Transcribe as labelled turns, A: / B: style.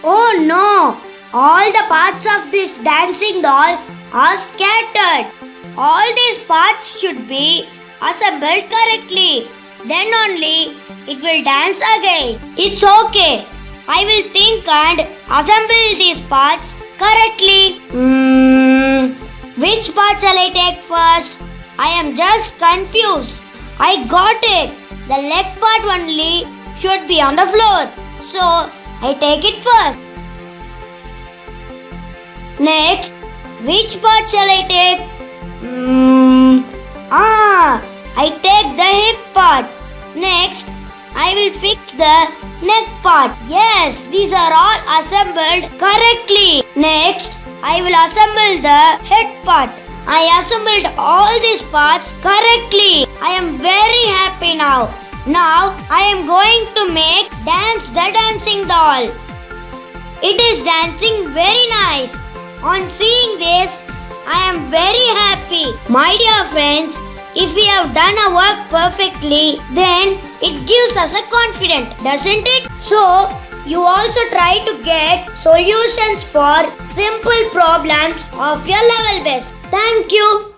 A: Oh no! All the parts of this dancing doll are scattered. All these parts should be assembled correctly. Then only it will dance again. It's okay. I will think and assemble these parts correctly. Which part shall I take first? I am just confused. I got it. The leg part only should be on the floor. So I take it first. Next, which part shall I take? I take the hip part. Next, I will fix the neck part. Yes, these are all assembled correctly. Next, I will assemble the head part. I assembled all these parts correctly. I am very happy now. Now, I am going to make Dance the Dancing Doll. It is dancing very nice. On seeing this, I am very happy. My dear friends, if we have done our work perfectly, then it gives us a confidence, doesn't it? So, you also try to get solutions for simple problems of your level best. Thank you.